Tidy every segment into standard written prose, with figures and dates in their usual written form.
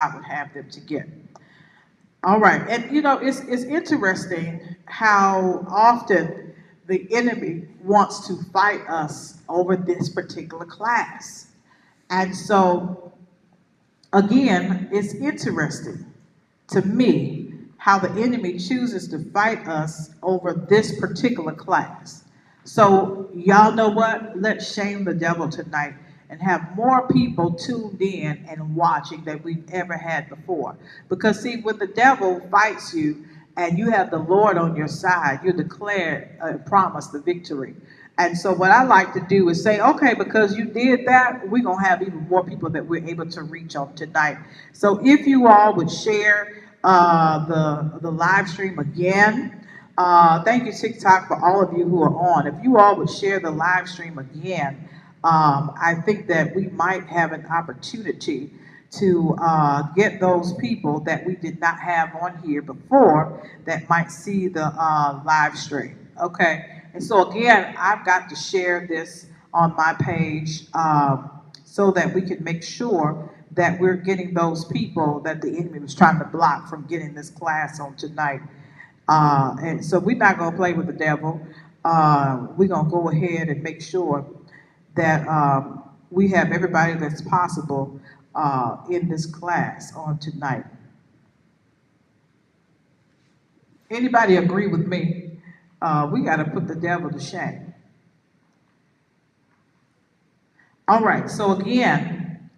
God would have them to get. All right, and it's interesting how often the enemy wants to fight us over this particular class. And so, again, it's interesting to me how the enemy chooses to fight us over this particular class. So, y'all know what? Let's shame the devil tonight and have more people tuned in and watching than we've ever had before. Because, see, when the devil fights you and you have the Lord on your side, you declare and promise the victory. And so, what I like to do is say, okay, because you did that, we're going to have even more people that we're able to reach on tonight. So, if you all would share the live stream again. Thank you, TikTok, for all of you who are on. If you all would share the live stream again, I think that we might have an opportunity to get those people that we did not have on here before that might see the live stream. Okay, and so again, I've got to share this on my page so that we can make sure that we're getting those people that the enemy was trying to block from getting this class on tonight. And so we're not going to play with the devil. We're going to go ahead and make sure that we have everybody that's possible in this class on tonight. Anybody agree with me? We got to put the devil to shame. All right, so again,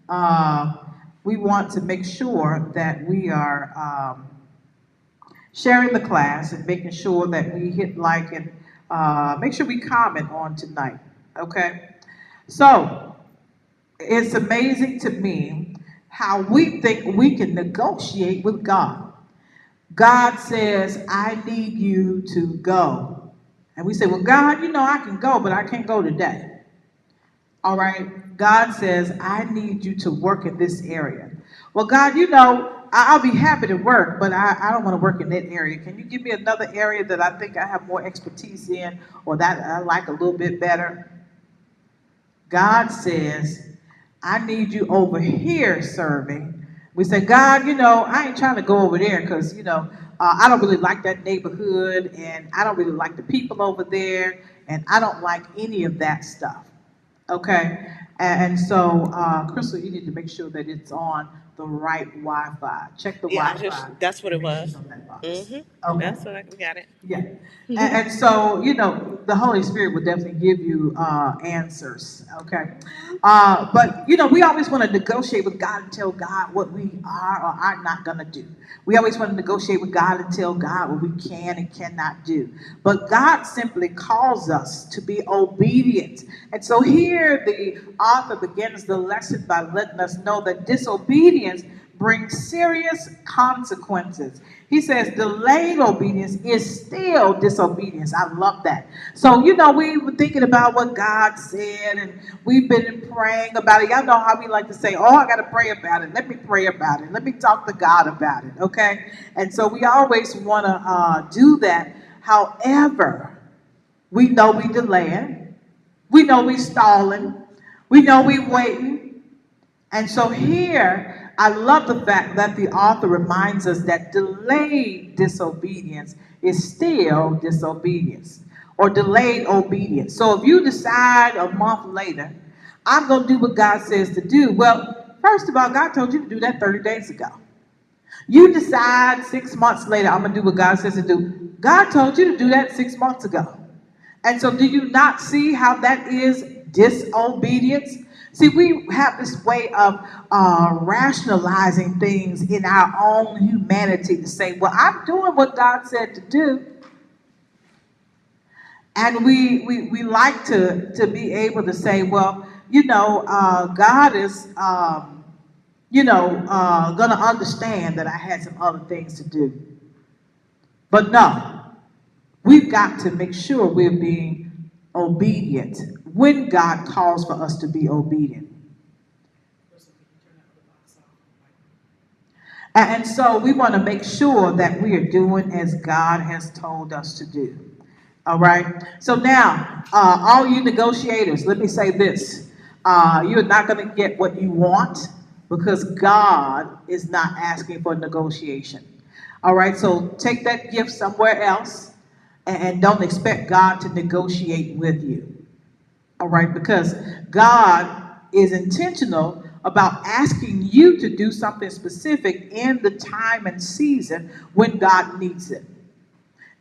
we want to make sure that we are sharing the class and making sure that we hit like and make sure we comment on tonight. Okay? So, it's amazing to me how we think we can negotiate with God. God says, I need you to go. And we say, well, God, I can go, but I can't go today. All right? God says, I need you to work in this area. Well, God, I'll be happy to work, but I don't want to work in that area. Can you give me another area that I think I have more expertise in or that I like a little bit better? God says, I need you over here serving. We say, God, I ain't trying to go over there because, I don't really like that neighborhood and I don't really like the people over there and I don't like any of that stuff. Okay, and so Crystal, you need to make sure that it's on the right Wi-Fi. Check the Yeah, Wi-Fi that's what and it make sure was. it's on that box. Mm-hmm. Okay. That's what I got it. Yeah. And so, the Holy Spirit would definitely give you answers. Okay. But, we always want to negotiate with God and tell God what we are or are not going to do. We always want to negotiate with God and tell God what we can and cannot do. But God simply calls us to be obedient. And so here the author begins the lesson by letting us know that disobedience brings serious consequences. He says delayed obedience is still disobedience. I love that. So, we were thinking about what God said and we've been praying about it. Y'all know how we like to say, oh, I got to pray about it. Let me pray about it. Let me talk to God about it. Okay. And so we always want to do that. However, we know we delaying. We know we stalling. We know we waiting. And so here, I love the fact that the author reminds us that delayed disobedience is still disobedience or delayed obedience. So if you decide a month later, I'm going to do what God says to do, well, first of all, God told you to do that 30 days ago. You decide 6 months later, I'm going to do what God says to do. God told you to do that 6 months ago. And so, do you not see how that is disobedience? See, we have this way of rationalizing things in our own humanity to say, well, I'm doing what God said to do. And we like to be able to say, well, God is, going to understand that I had some other things to do. But no, we've got to make sure we're being obedient when God calls for us to be obedient. And so we want to make sure that we are doing as God has told us to do. All right. So now, all you negotiators, let me say this: you're not going to get what you want because God is not asking for negotiation. All right, so take that gift somewhere else and don't expect God to negotiate with you. All right, because God is intentional about asking you to do something specific in the time and season when God needs it.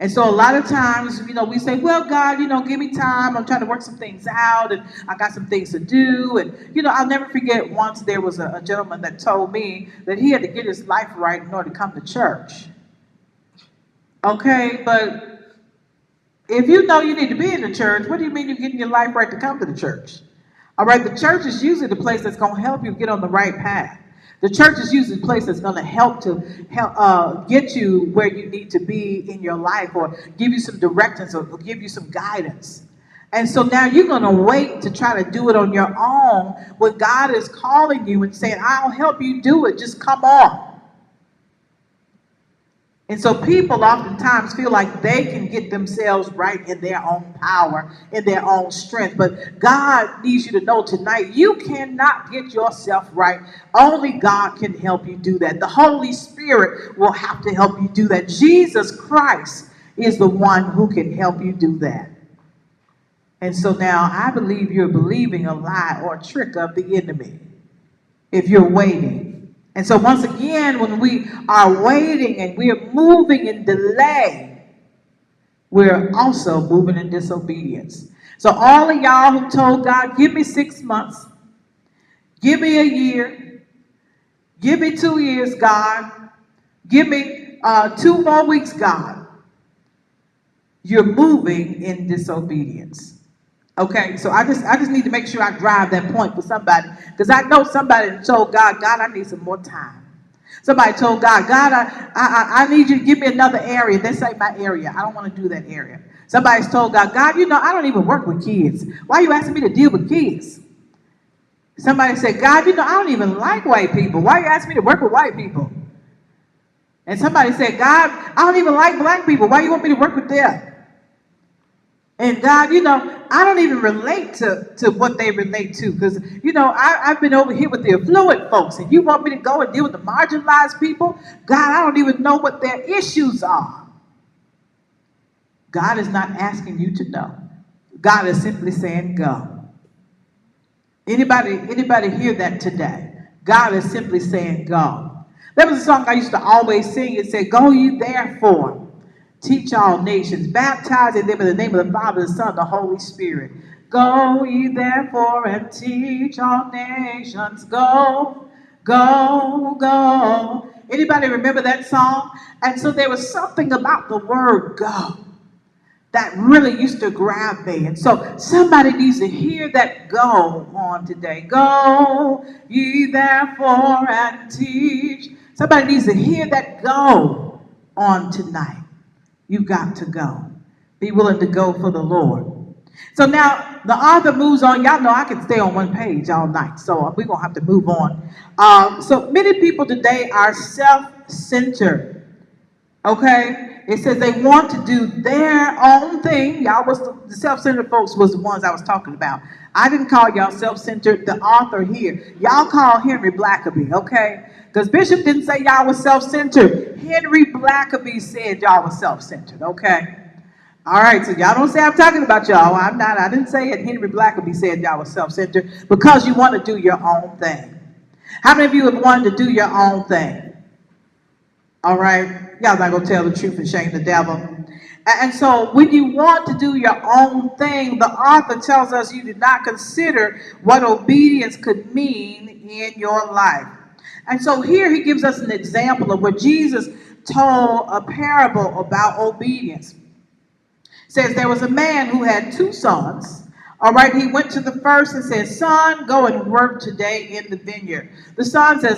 And so a lot of times, we say, well, God, give me time. I'm trying to work some things out and I got some things to do. And, I'll never forget once there was a gentleman that told me that he had to get his life right in order to come to church. Okay, but if you know you need to be in the church, what do you mean you're getting your life right to come to the church? All right, the church is usually the place that's going to help you get on the right path. The church is usually the place that's going to help get you where you need to be in your life, or give you some directions, or give you some guidance. And so now you're going to wait to try to do it on your own when God is calling you and saying, I'll help you do it. Just come on. And so people oftentimes feel like they can get themselves right in their own power, in their own strength. But God needs you to know tonight, you cannot get yourself right. Only God can help you do that. The Holy Spirit will have to help you do that. Jesus Christ is the one who can help you do that. And so now I believe you're believing a lie or a trick of the enemy if you're waiting. And so once again, when we are waiting and we are moving in delay, we're also moving in disobedience. So all of y'all who told God, give me 6 months, give me a year, give me 2 years, God, give me 2 more weeks, God, you're moving in disobedience. Okay, so I just need to make sure I drive that point for somebody, because I know somebody told God, I need some more time. Somebody told God, I need you to give me another area. This ain't my area. I don't want to do that area. Somebody's told God, I don't even work with kids. Why are you asking me to deal with kids? Somebody said, God, I don't even like white people. Why are you asking me to work with white people? And somebody said, God, I don't even like black people. Why you want me to work with them? And God, I don't even relate to what they relate to, because, I've been over here with the affluent folks, and you want me to go and deal with the marginalized people? God, I don't even know what their issues are. God is not asking you to know. God is simply saying, go. Anybody hear that today? God is simply saying, go. There was a song I used to always sing. It said, go ye therefore. Teach all nations, baptizing them in the name of the Father, the Son, the Holy Spirit. Go ye therefore and teach all nations. Go, go, go. Anybody remember that song? And so there was something about the word go that really used to grab me. And so somebody needs to hear that go on today. Go ye therefore and teach. Somebody needs to hear that go on tonight. You've got to go. Be willing to go for the Lord. So now the author moves on. Y'all know I can stay on one page all night, so we're going to have to move on. So many people today are self-centered. Okay? It says they want to do their own thing. Y'all was the self-centered folks was the ones I was talking about. I didn't call y'all self-centered. The author here. Y'all call Henry Blackaby, okay? Because Bishop didn't say y'all was self-centered. Henry Blackaby said y'all was self-centered, okay? All right, so y'all don't say I'm talking about y'all. I'm not. I didn't say it. Henry Blackaby said y'all was self-centered because you want to do your own thing. How many of you have wanted to do your own thing? All right? Y'all not going to tell the truth and shame the devil. And so when you want to do your own thing, the author tells us you did not consider what obedience could mean in your life. And so here he gives us an example of where Jesus told a parable about obedience. It says there was a man who had 2 sons. All right, he went to the first and said, son, go and work today in the vineyard. The son says,